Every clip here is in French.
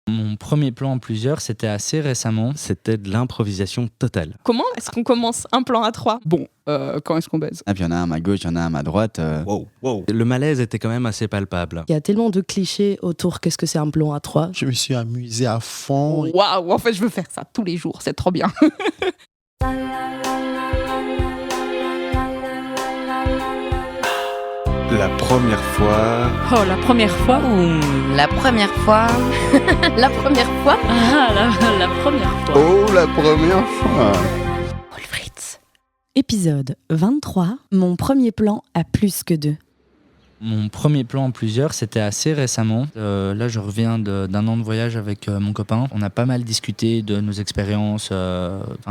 Mon premier plan en plusieurs, c'était assez récemment. C'était de l'improvisation totale. Comment est-ce qu'on commence un plan à 3? Bon, quand est-ce qu'on baise? Ah, puis il y en a un à ma gauche, il y en a un à ma droite. Wow. Le malaise était quand même assez palpable. Il y a tellement de clichés autour qu'est-ce que c'est un plan à 3. Je me suis amusé à fond. Waouh, en fait, je veux faire ça tous les jours, c'est trop bien. La première fois. Oh, la première fois. La première fois. La première fois. Ah, la première fois. Oh, la première fois. Paul Fritz. Épisode 23, mon premier plan à plus que 2. Mon premier plan en plusieurs, c'était assez récemment. Là, je reviens d'un an de voyage avec mon copain. On a pas mal discuté de nos expériences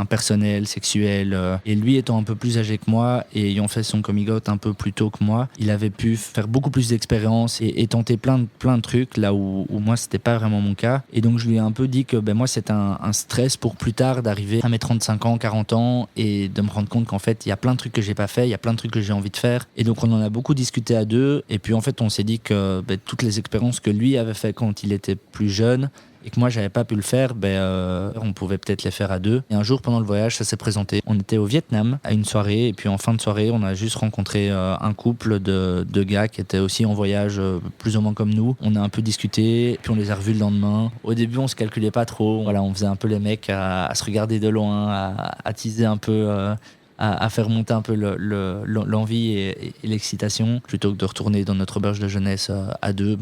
personnelles, sexuelles. Et lui étant un peu plus âgé que moi et ayant fait son coming out un peu plus tôt que moi, il avait pu faire beaucoup plus d'expériences et tenter plein de trucs là où moi, c'était pas vraiment mon cas. Et donc, je lui ai un peu dit que moi, c'est un stress pour plus tard d'arriver à mes 35 ans, 40 ans et de me rendre compte qu'en fait, il y a plein de trucs que j'ai pas fait, il y a plein de trucs que j'ai envie de faire. Et donc, on en a beaucoup discuté à deux. Et puis en fait, on s'est dit que toutes les expériences que lui avait fait quand il était plus jeune et que moi j'avais pas pu le faire, on pouvait peut-être les faire à deux. Et un jour pendant le voyage, ça s'est présenté. On était au Vietnam à une soirée et puis en fin de soirée, on a juste rencontré un couple de gars qui étaient aussi en voyage plus ou moins comme nous. On a un peu discuté, puis on les a revus le lendemain. Au début, on se calculait pas trop. Voilà, on faisait un peu les mecs à se regarder de loin, à teaser un peu. À faire monter un peu l'envie et l'excitation. Plutôt que de retourner dans notre auberge de jeunesse à deux,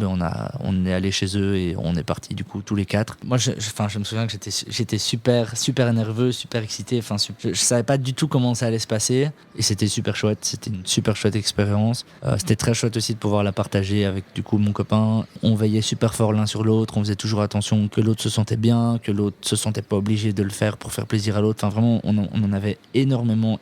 on est allé chez eux et on est partis du coup tous les quatre. Moi, je me souviens que j'étais super nerveux, super excité. Je savais pas du tout comment ça allait se passer et c'était super chouette. C'était une super chouette expérience. C'était très chouette aussi de pouvoir la partager avec du coup mon copain. On veillait super fort l'un sur l'autre. On faisait toujours attention que l'autre se sentait bien, que l'autre se sentait pas obligé de le faire pour faire plaisir à l'autre. Enfin, vraiment, on en avait énormément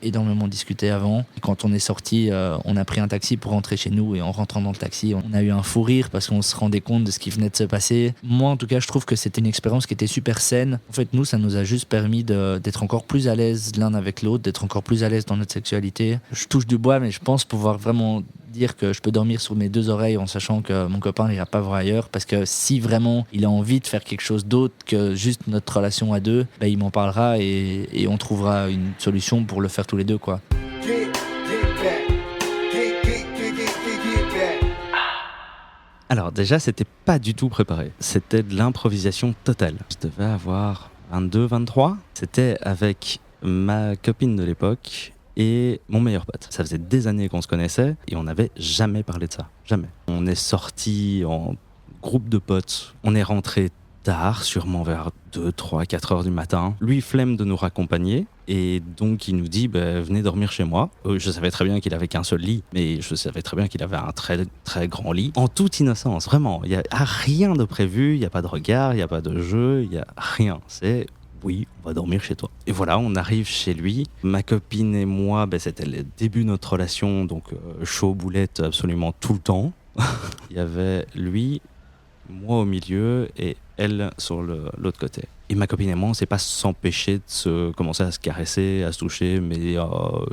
discuté avant. Et quand on est sorti, on a pris un taxi pour rentrer chez nous et en rentrant dans le taxi, on a eu un fou rire parce qu'on se rendait compte de ce qui venait de se passer. Moi, en tout cas, je trouve que c'était une expérience qui était super saine. En fait, nous, ça nous a juste permis d'être encore plus à l'aise l'un avec l'autre, d'être encore plus à l'aise dans notre sexualité. Je touche du bois, mais je pense pouvoir vraiment dire que je peux dormir sur mes deux oreilles en sachant que mon copain n'ira pas voir ailleurs, parce que si vraiment il a envie de faire quelque chose d'autre que juste notre relation à deux, il m'en parlera et on trouvera une solution pour le faire tous les deux, quoi. Alors déjà, c'était pas du tout préparé. C'était de l'improvisation totale. Je devais avoir 22, 23. C'était avec ma copine de l'époque et mon meilleur pote. Ça faisait des années qu'on se connaissait et on n'avait jamais parlé de ça. Jamais. On est sortis en groupe de potes. On est rentrés tard, sûrement vers 2, 3, 4 heures du matin. Lui, flemme de nous raccompagner. Et donc, il nous dit, venez dormir chez moi. Je savais très bien qu'il avait qu'un seul lit, mais je savais très bien qu'il avait un très, très grand lit. En toute innocence, vraiment. Il n'y a rien de prévu, il n'y a pas de regard, il n'y a pas de jeu, il n'y a rien. C'est... oui, on va dormir chez toi. Et voilà, on arrive chez lui. Ma copine et moi, c'était le début de notre relation, donc chaud boulette absolument tout le temps. Il y avait lui, moi au milieu et elle sur l'autre côté. Et ma copine et moi, on ne s'est pas s'empêcher de commencer à se caresser, à se toucher, mais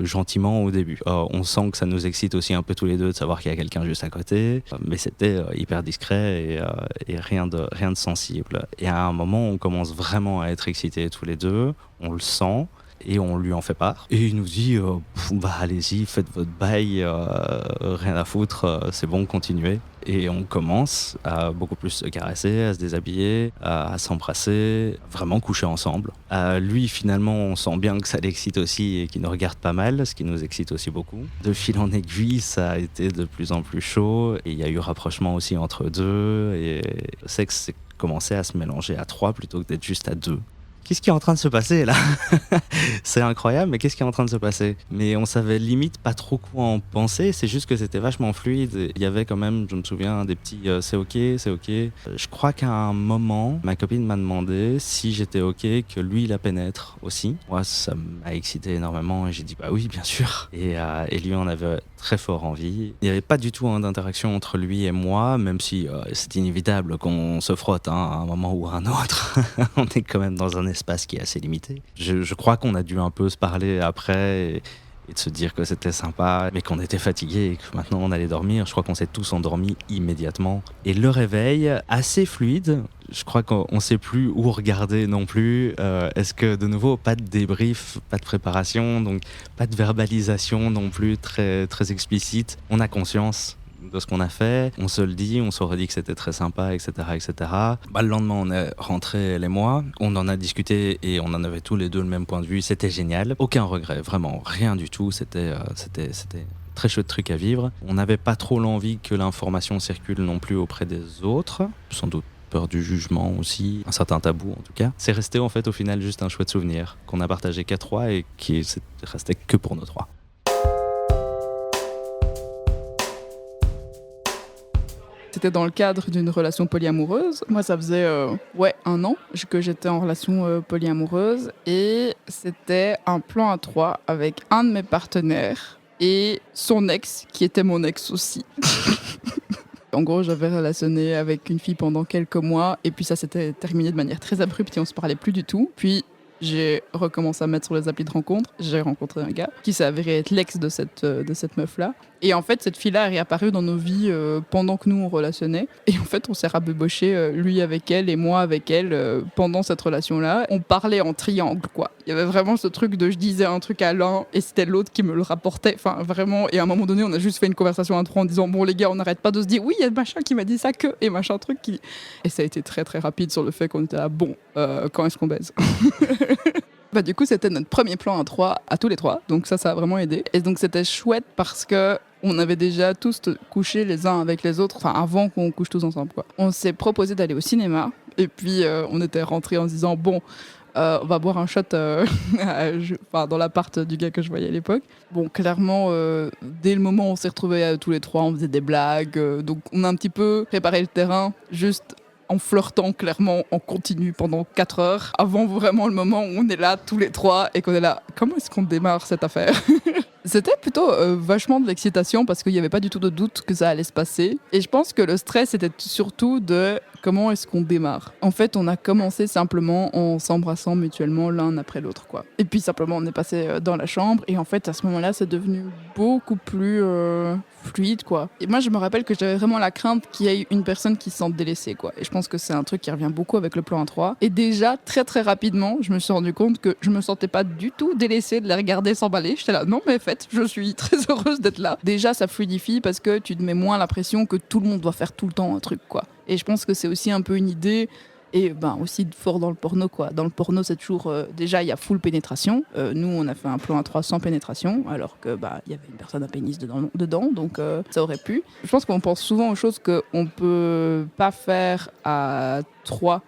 gentiment au début. On sent que ça nous excite aussi un peu tous les deux de savoir qu'il y a quelqu'un juste à côté, mais c'était hyper discret et rien de sensible. Et à un moment, on commence vraiment à être excités tous les deux, on le sent. Et on lui en fait part. Et il nous dit allez-y, faites votre bail, rien à foutre, c'est bon, continuez. Et on commence à beaucoup plus se caresser, à se déshabiller, à s'embrasser, vraiment coucher ensemble. Lui, finalement, on sent bien que ça l'excite aussi et qu'il nous regarde pas mal, ce qui nous excite aussi beaucoup. De fil en aiguille, ça a été de plus en plus chaud. Et il y a eu rapprochement aussi entre deux. Et le sexe s'est commencé à se mélanger à 3 plutôt que d'être juste à 2. Qu'est-ce qui est en train de se passer là ? C'est incroyable, mais qu'est-ce qui est en train de se passer ? Mais on savait limite pas trop quoi en penser, c'est juste que c'était vachement fluide. Il y avait quand même, je me souviens, des petits c'est ok. Je crois qu'à un moment, ma copine m'a demandé si j'étais ok que lui la pénètre aussi. Moi, ça m'a excité énormément et j'ai dit bah oui, bien sûr. Et lui en avait très fort envie. Il n'y avait pas du tout d'interaction entre lui et moi, même si c'est inévitable qu'on se frotte à un moment ou à un autre. On est quand même dans un espace qui est assez limité. Je crois qu'on a dû un peu se parler après et de se dire que c'était sympa, mais qu'on était fatigué et que maintenant on allait dormir. Je crois qu'on s'est tous endormis immédiatement. Et le réveil, assez fluide. Je crois qu'on ne sait plus où regarder non plus. Est-ce que de nouveau, pas de débrief, pas de préparation, donc pas de verbalisation non plus très, très explicite. On a conscience de ce qu'on a fait, on se le dit, on se redit que c'était très sympa, etc. etc. Le lendemain, on est rentrés, elle et moi, on en a discuté et on en avait tous les deux le même point de vue, c'était génial. Aucun regret, vraiment, rien du tout, c'était très chouette truc à vivre. On n'avait pas trop l'envie que l'information circule non plus auprès des autres, sans doute peur du jugement aussi, un certain tabou en tout cas. C'est resté en fait au final juste un chouette souvenir qu'on a partagé qu'à trois et qui restait que pour nous trois. C'était dans le cadre d'une relation polyamoureuse. Moi, ça faisait 1 an que j'étais en relation polyamoureuse et c'était un plan à 3 avec un de mes partenaires et son ex qui était mon ex aussi. En gros, j'avais relationné avec une fille pendant quelques mois et puis ça s'était terminé de manière très abrupte et on se parlait plus du tout. Puis j'ai recommencé à mettre sur les applis de rencontre. J'ai rencontré un gars qui s'est avéré être l'ex de cette meuf-là. Et en fait, cette fille-là est réapparue dans nos vies pendant que nous, on relationnait. Et en fait, on s'est rabiboché, lui avec elle et moi avec elle, pendant cette relation-là. On parlait en triangle, quoi. Il y avait vraiment ce truc de je disais un truc à l'un et c'était l'autre qui me le rapportait. Enfin, vraiment. Et à un moment donné, on a juste fait une conversation à 3 en disant bon, les gars, on n'arrête pas de se dire oui, il y a machin qui m'a dit ça que. Et machin truc qui. Et ça a été très, très rapide sur le fait qu'on était là bon, quand est-ce qu'on baise? Du coup, c'était notre premier plan à 3, à tous les 3. Donc ça a vraiment aidé. Et donc, c'était chouette parce que on avait déjà tous couché les uns avec les autres, enfin avant qu'on couche tous ensemble, quoi. On s'est proposé d'aller au cinéma et puis on était rentrés en se disant bon, on va boire un shot dans l'appart du gars que je voyais à l'époque. Bon, clairement, dès le moment où on s'est retrouvés tous les 3, on faisait des blagues. Donc on a un petit peu préparé le terrain, juste en flirtant clairement en continu pendant 4 heures, avant vraiment le moment où on est là tous les 3 et qu'on est là, comment est-ce qu'on démarre cette affaire? C'était plutôt vachement de l'excitation parce qu'il n'y avait pas du tout de doute que ça allait se passer. Et je pense que le stress était surtout de comment est-ce qu'on démarre. En fait, on a commencé simplement en s'embrassant mutuellement l'un après l'autre, quoi. Et puis simplement, on est passé dans la chambre et en fait, à ce moment-là, c'est devenu beaucoup plus fluide, quoi. Et moi, je me rappelle que j'avais vraiment la crainte qu'il y ait une personne qui se sente délaissée, quoi. Et je pense que c'est un truc qui revient beaucoup avec le plan A3. Et déjà, très très rapidement, je me suis rendu compte que je me sentais pas du tout délaissée de les regarder s'emballer. J'étais là, non mais en fait, je suis très heureuse d'être là. Déjà, ça fluidifie parce que tu te mets moins l'impression que tout le monde doit faire tout le temps un truc, quoi. Et je pense que c'est aussi un peu une idée. Et aussi fort dans le porno, quoi. Dans le porno, c'est toujours déjà il y a full pénétration. Nous, on a fait un plan à 3 sans pénétration, alors que il y avait une personne à pénis dedans, donc ça aurait pu. Je pense qu'on pense souvent aux choses qu'on peut pas faire à 3,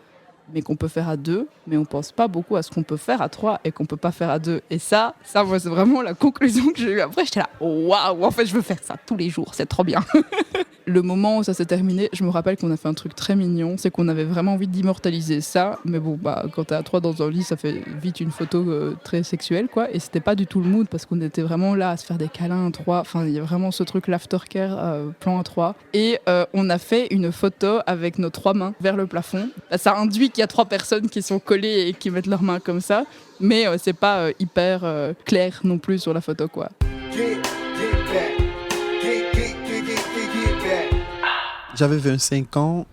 mais qu'on peut faire à 2, mais on pense pas beaucoup à ce qu'on peut faire à 3 et qu'on peut pas faire à 2. Et ça, moi, c'est vraiment la conclusion que j'ai eue après. J'étais là, waouh, en fait, je veux faire ça tous les jours, c'est trop bien. Le moment où ça s'est terminé, je me rappelle qu'on a fait un truc très mignon, c'est qu'on avait vraiment envie d'immortaliser ça, mais bon, quand t'es à 3 dans un lit, ça fait vite une photo très sexuelle, quoi, et c'était pas du tout le mood, parce qu'on était vraiment là à se faire des câlins à 3, enfin, il y a vraiment ce truc l'aftercare, plan à 3, et on a fait une photo avec nos 3 mains vers le plafond. Ça induit qu'il y a 3 personnes qui sont collées et qui mettent leurs mains comme ça, mais c'est pas hyper clair non plus sur la photo, quoi. J'avais 25 ans,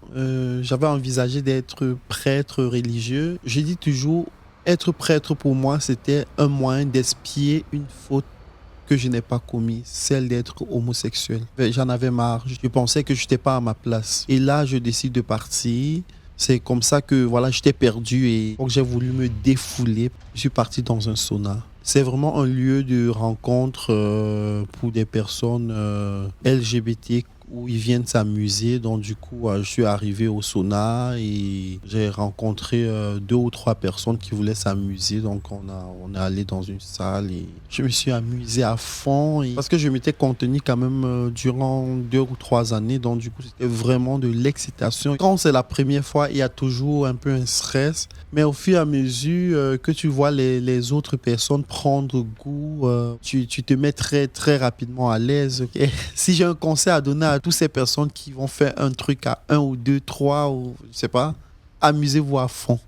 j'avais envisagé d'être prêtre religieux. Je dis toujours, être prêtre pour moi, c'était un moyen d'expier une faute que je n'ai pas commise, celle d'être homosexuel. J'en avais marre, je pensais que je n'étais pas à ma place. Et là, je décide de partir. C'est comme ça que j'étais perdu et donc j'ai voulu me défouler. Je suis parti dans un sauna. C'est vraiment un lieu de rencontre pour des personnes LGBT où ils viennent s'amuser. Donc du coup, je suis arrivé au sauna et j'ai rencontré 2 ou 3 personnes qui voulaient s'amuser. Donc on est allé dans une salle et je me suis amusé à fond parce que je m'étais contenu quand même durant 2 ou 3 années. Donc du coup, c'était vraiment de l'excitation. Quand c'est la première fois, il y a toujours un peu un stress. Mais au fur et à mesure que tu vois les autres personnes prendre goût, tu te mets très, très rapidement à l'aise. Okay? Si j'ai un conseil à donner à toutes ces personnes qui vont faire un truc à 1 ou 2, 3, ou je sais pas, amusez-vous à fond.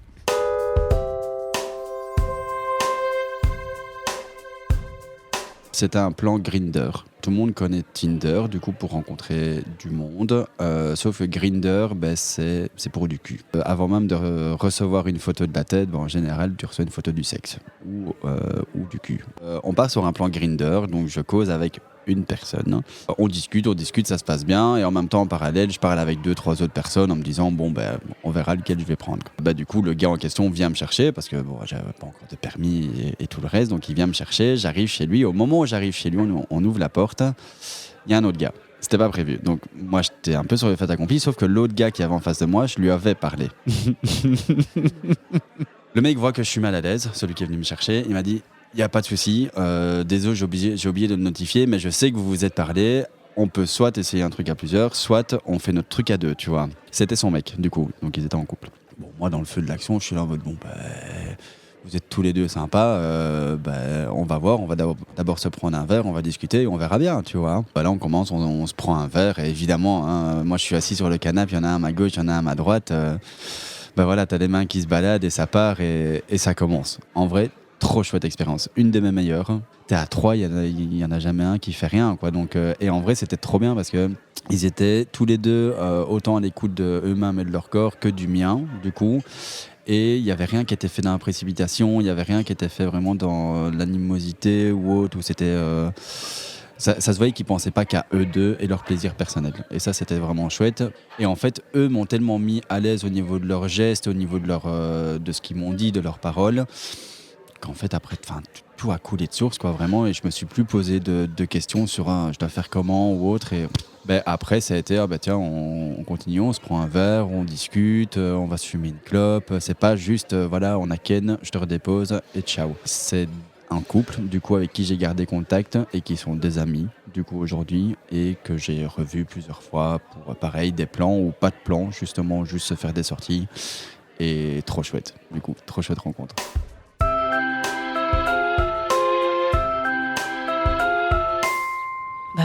C'était un plan Grindr. Tout le monde connaît Tinder, du coup, pour rencontrer du monde. Sauf que Grindr, c'est pour du cul. Avant même de recevoir une photo de la tête, en général, tu reçois une photo du sexe ou du cul. On part sur un plan Grindr, donc je cause avec une personne. On discute, ça se passe bien. Et en même temps, en parallèle, je parle avec 2-3 autres personnes en me disant, on verra lequel je vais prendre. Du coup, le gars en question vient me chercher parce que j'avais pas encore de permis et tout le reste. Donc, il vient me chercher. J'arrive chez lui. Au moment où j'arrive chez lui, on ouvre la porte. Il y a un autre gars. C'était pas prévu. Donc, moi, j'étais un peu sur le fait accompli. Sauf que l'autre gars qui avait en face de moi, je lui avais parlé. Le mec voit que je suis mal à l'aise, celui qui est venu me chercher. Il m'a dit, il n'y a pas de souci. Désolé, j'ai oublié de le notifier, mais je sais que vous vous êtes parlé. On peut soit essayer un truc à plusieurs, soit on fait notre truc à deux, tu vois. C'était son mec, du coup. Donc, ils étaient en couple. Bon, moi, dans le feu de l'action, je suis là en mode, vous êtes tous les deux sympas. On va voir. On va d'abord se prendre un verre, on va discuter et on verra bien, tu vois. Là, on commence, on se prend un verre. Et évidemment, moi, je suis assis sur le canapé. Il y en a un à ma gauche, il y en a un à ma droite. T'as des mains qui se baladent et ça part et ça commence. En vrai, trop chouette expérience, une de mes meilleures. T'es à 3, il y en a jamais un qui fait rien, quoi. Donc, et en vrai, c'était trop bien parce que ils étaient tous les deux autant à l'écoute d'eux-mêmes et de leur corps que du mien, du coup. Et il n'y avait rien qui était fait dans la précipitation, il n'y avait rien qui était fait vraiment dans l'animosité ou autre, où c'était... Ça se voyait qu'ils ne pensaient pas qu'à eux deux et leur plaisir personnel. Et ça, c'était vraiment chouette. Et en fait, eux m'ont tellement mis à l'aise au niveau de leurs gestes, au niveau de ce qu'ils m'ont dit, de leurs paroles, qu'en fait, après, tout a coulé de source, quoi, vraiment. Et je me suis plus posé de questions sur je dois faire comment ou autre. Et après, ça a été, tiens, on continue, on se prend un verre, on discute, on va se fumer une clope. C'est pas juste, on a ken, je te redépose et ciao. C'est un couple, du coup, avec qui j'ai gardé contact et qui sont des amis, du coup, aujourd'hui, et que j'ai revu plusieurs fois pour, pareil, des plans ou pas de plans, justement, juste se faire des sorties. Et trop chouette, du coup, trop chouette rencontre.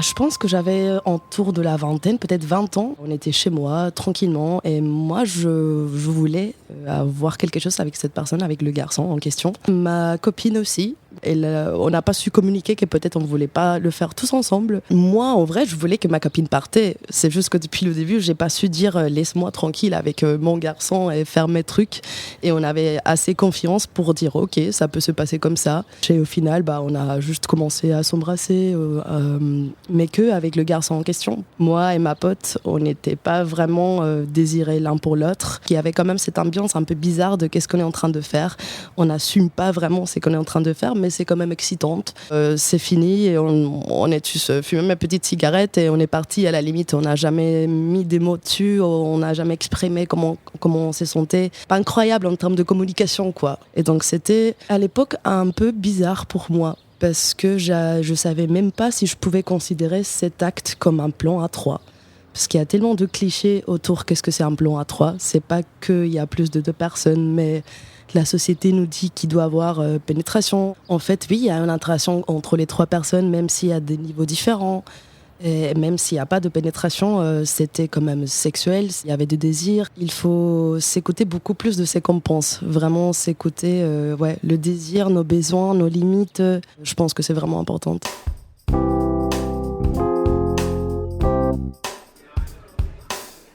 Je pense que j'avais autour de la vingtaine, peut-être 20 ans. On était chez moi, tranquillement, et moi, je voulais avoir quelque chose avec cette personne, avec le garçon en question. Ma copine aussi. On n'a pas su communiquer que peut-être on ne voulait pas le faire tous ensemble. Moi, en vrai, je voulais que ma copine partait. C'est juste que depuis le début, j'ai pas su dire laisse-moi tranquille avec mon garçon et faire mes trucs. Et on avait assez confiance pour dire ok, ça peut se passer comme ça. Et au final, on a juste commencé à s'embrasser, mais que avec le garçon en question. Moi et ma pote, on n'était pas vraiment désirés l'un pour l'autre. Il y avait quand même cette ambiance un peu bizarre de qu'est-ce qu'on est en train de faire. On n'assume pas vraiment ce qu'on est en train de faire, mais c'est quand même excitante. C'est fini et on est tous fumé ma petite cigarette et on est parti. À la limite, on n'a jamais mis des mots dessus, on n'a jamais exprimé comment on s'est senti. Pas incroyable en termes de communication, quoi. Et donc c'était à l'époque un peu bizarre pour moi parce que je savais même pas si je pouvais considérer cet acte comme un plan à trois. Parce qu'il y a tellement de clichés autour qu'est-ce que c'est un plan à trois. C'est pas qu'il y a plus de 2 personnes, mais la société nous dit qu'il doit avoir pénétration. En fait, oui, il y a une interaction entre les 3 personnes, même s'il y a des niveaux différents. Et même s'il n'y a pas de pénétration, c'était quand même sexuel. Il y avait des désirs. Il faut s'écouter beaucoup plus de ce qu'on pense. Vraiment s'écouter le désir, nos besoins, nos limites. Je pense que c'est vraiment important.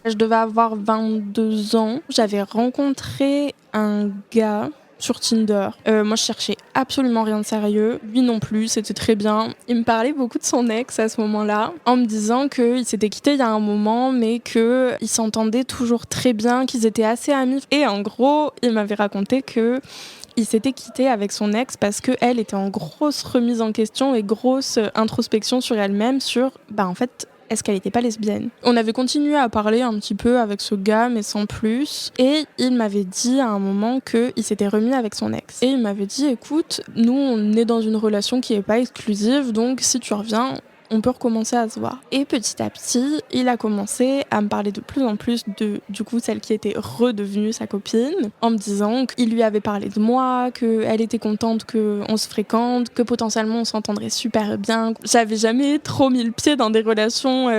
Je devais avoir 22 ans. J'avais rencontré un gars sur Tinder. Moi, je cherchais absolument rien de sérieux. Lui non plus, c'était très bien. Il me parlait beaucoup de son ex à ce moment-là, en me disant qu'il s'était quitté il y a un moment, mais qu'ils s'entendaient toujours très bien, qu'ils étaient assez amis. Et en gros, il m'avait raconté que il s'était quitté avec son ex parce qu'elle était en grosse remise en question et grosse introspection sur elle-même, sur, en fait, est-ce qu'elle n'était pas lesbienne ? On avait continué à parler un petit peu avec ce gars, mais sans plus. Et il m'avait dit à un moment qu'il s'était remis avec son ex. Et il m'avait dit, écoute, nous, on est dans une relation qui n'est pas exclusive, donc si tu reviens, on peut recommencer à se voir. Et petit à petit, il a commencé à me parler de plus en plus de, du coup, celle qui était redevenue sa copine, en me disant qu'il lui avait parlé de moi, qu'elle était contente qu'on se fréquente, que potentiellement on s'entendrait super bien. J'avais jamais trop mis le pied dans des relations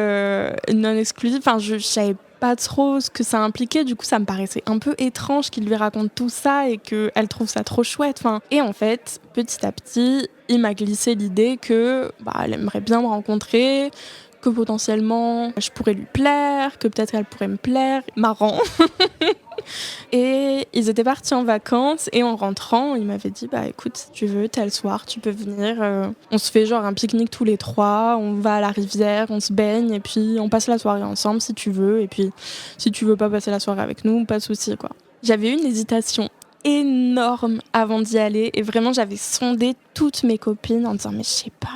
non exclusives. Enfin, je savais pas trop ce que ça impliquait. Du coup, ça me paraissait un peu étrange qu'il lui raconte tout ça et qu'elle trouve ça trop chouette. Et en fait, petit à petit, il m'a glissé l'idée que elle aimerait bien me rencontrer, que potentiellement je pourrais lui plaire, que peut-être elle pourrait me plaire. Marrant. Et ils étaient partis en vacances et en rentrant, il m'avait dit écoute, si tu veux, tel soir, tu peux venir. On se fait genre un pique-nique tous les trois, on va à la rivière, on se baigne et puis on passe la soirée ensemble si tu veux. Et puis si tu veux pas passer la soirée avec nous, pas de souci quoi. J'avais une hésitation énorme avant d'y aller et vraiment j'avais sondé toutes mes copines en disant mais je sais pas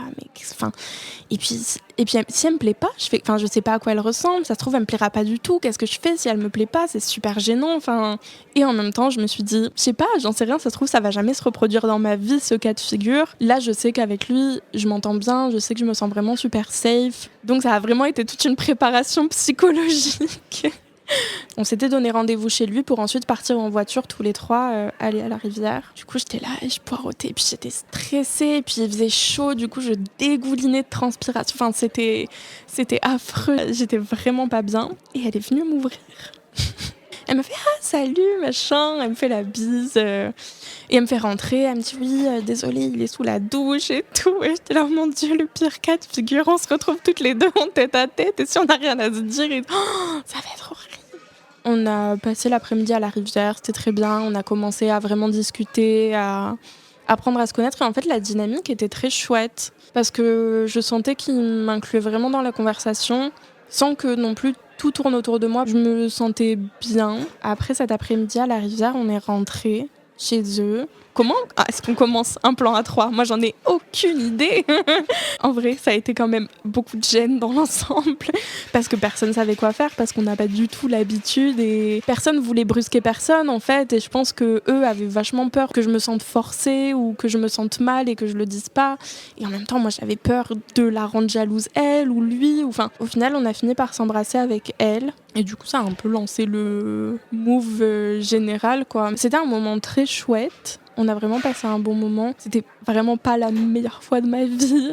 et puis si elle me plaît pas je sais pas à quoi elle ressemble, ça se trouve elle me plaira pas du tout, qu'est-ce que je fais si elle me plaît pas, c'est super gênant et en même temps je me suis dit je sais pas, j'en sais rien, ça se trouve ça va jamais se reproduire dans ma vie ce cas de figure. Là je sais qu'avec lui je m'entends bien, je sais que je me sens vraiment super safe, donc ça a vraiment été toute une préparation psychologique. On s'était donné rendez-vous chez lui pour ensuite partir en voiture tous les trois, aller à la rivière. Du coup, j'étais là et je poireautais, puis j'étais stressée, et puis il faisait chaud, du coup, je dégoulinais de transpiration. C'était affreux, j'étais vraiment pas bien. Et elle est venue m'ouvrir. Elle m'a fait « Ah, salut, machin », elle me fait la bise, et elle me fait rentrer, elle me dit « Oui, désolée, il est sous la douche et tout », et j'étais là « Mon Dieu, le pire cas de figure, on se retrouve toutes les deux en tête à tête, et si on n'a rien à se dire, ça va être horrible ». On a passé l'après-midi à la rivière, c'était très bien, on a commencé à vraiment discuter, à apprendre à se connaître, et en fait la dynamique était très chouette, parce que je sentais qu'il m'incluait vraiment dans la conversation, sans que non plus tout tourne autour de moi. Je me sentais bien. Après cet après-midi à la rivière, on est rentrés chez eux. Comment est-ce qu'on commence un plan à 3 ? Moi, j'en ai aucune idée. En vrai, ça a été quand même beaucoup de gêne dans l'ensemble parce que personne savait quoi faire, parce qu'on n'a pas du tout l'habitude et personne voulait brusquer personne en fait. Et je pense que eux avaient vachement peur que je me sente forcée ou que je me sente mal et que je le dise pas. Et en même temps, moi, j'avais peur de la rendre jalouse elle ou lui. Au final, on a fini par s'embrasser avec elle. Et du coup, ça a un peu lancé le move général, quoi. C'était un moment très chouette. On a vraiment passé un bon moment. C'était vraiment pas la meilleure fois de ma vie,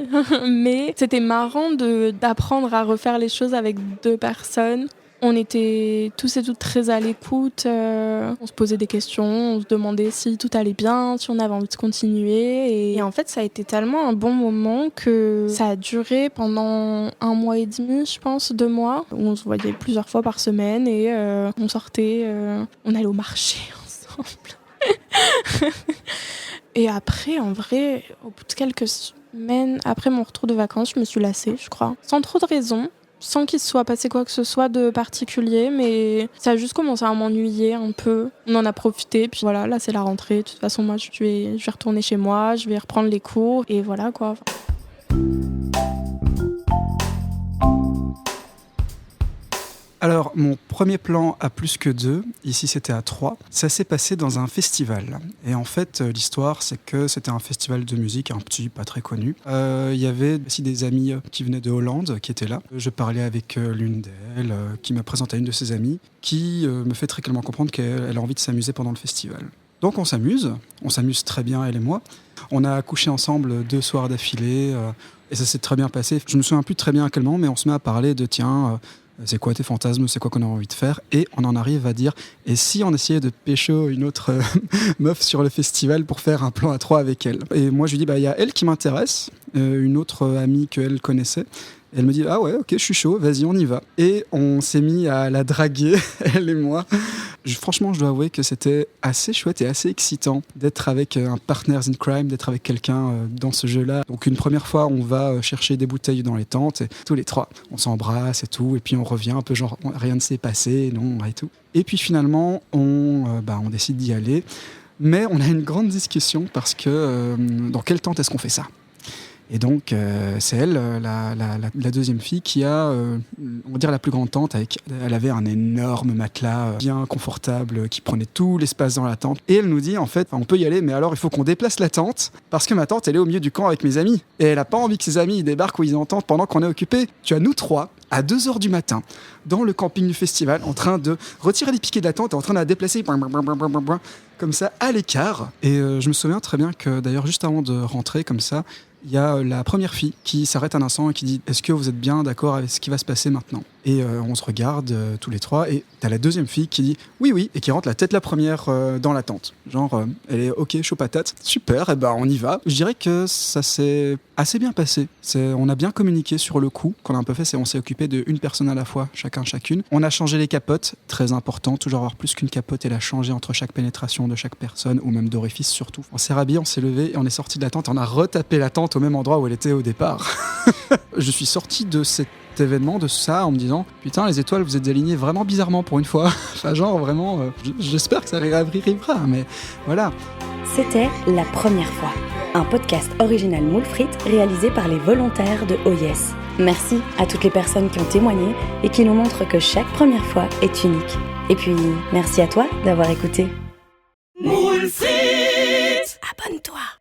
mais c'était marrant d'apprendre à refaire les choses avec deux personnes. On était tous et toutes très à l'écoute. On se posait des questions, on se demandait si tout allait bien, si on avait envie de continuer. Et en fait, ça a été tellement un bon moment que ça a duré pendant 1 mois et demi, je pense, 2 mois. On se voyait plusieurs fois par semaine et on sortait, on allait au marché ensemble. Et après, en vrai, au bout de quelques semaines, après mon retour de vacances, je me suis lassée, je crois. Sans trop de raison, sans qu'il se soit passé quoi que ce soit de particulier, mais ça a juste commencé à m'ennuyer un peu. On en a profité, puis voilà, là c'est la rentrée. De toute façon, moi je vais retourner chez moi, je vais reprendre les cours, et voilà quoi. Alors, mon premier plan à plus que 2, ici c'était à 3, ça s'est passé dans un festival. Et en fait, l'histoire, c'est que c'était un festival de musique, un petit, pas très connu. Il y avait aussi des amis qui venaient de Hollande qui étaient là. Je parlais avec l'une d'elles, qui m'a présenté à une de ses amies, qui me fait très clairement comprendre qu'elle a envie de s'amuser pendant le festival. Donc on s'amuse très bien, elle et moi. On a couché ensemble 2 soirs d'affilée, et ça s'est très bien passé. Je me souviens plus très bien à quel moment, mais on se met à parler de tiens... c'est quoi tes fantasmes, c'est quoi qu'on a envie de faire, et on en arrive à dire et si on essayait de pécho une autre meuf sur le festival pour faire un plan à 3 avec elle. Et moi je lui dis y a elle qui m'intéresse, une autre amie qu'elle connaissait. Et elle me dit ah ouais ok je suis chaud, vas-y on y va. Et on s'est mis à la draguer, elle et moi. Franchement je dois avouer que c'était assez chouette et assez excitant d'être avec un partners in crime, d'être avec quelqu'un dans ce jeu-là. Donc une première fois on va chercher des bouteilles dans les tentes et tous les 3 on s'embrasse et tout, et puis on revient un peu genre rien ne s'est passé, non et tout. Et puis finalement on décide d'y aller, mais on a une grande discussion parce que dans quelle tente est-ce qu'on fait ça ? Et donc, c'est elle, la deuxième fille, qui a, on va dire, la plus grande tente. Elle avait un énorme matelas bien confortable qui prenait tout l'espace dans la tente. Et elle nous dit, en fait, on peut y aller, mais alors il faut qu'on déplace la tente parce que ma tente, elle est au milieu du camp avec mes amis. Et elle n'a pas envie que ses amis ils débarquent ou ils entendent pendant qu'on est occupé. Tu as nous 3 à 2h du matin dans le camping du festival en train de retirer les piquets de la tente et en train de la déplacer comme ça à l'écart. Et je me souviens très bien que d'ailleurs juste avant de rentrer comme ça, il y a la première fille qui s'arrête un instant et qui dit « Est-ce que vous êtes bien d'accord avec ce qui va se passer maintenant ?» Et on se regarde tous les trois. Et t'as la deuxième fille qui dit oui, oui, et qui rentre la tête la première dans la tente. Genre, elle est ok, chaud patate. Super, et ben on y va. Je dirais que ça s'est assez bien passé. On a bien communiqué sur le coup. Qu'on a un peu fait, c'est on s'est occupé d'une personne à la fois, chacune. On a changé les capotes, très important. Toujours avoir plus qu'une capote et la changer entre chaque pénétration de chaque personne, ou même d'orifice surtout. On s'est rhabillé, on s'est levé et on est sorti de la tente. On a retapé la tente au même endroit où elle était au départ. Je suis sorti de cet événement, de ça, en me disant putain, les étoiles, vous êtes alignées vraiment bizarrement pour une fois. Enfin, genre vraiment, j'espère que ça arrivera, mais voilà. C'était La Première Fois, un podcast original Moule Frites réalisé par les volontaires de OYES. Merci à toutes les personnes qui ont témoigné et qui nous montrent que chaque première fois est unique. Et puis, merci à toi d'avoir écouté. Moule Frites ! Abonne-toi!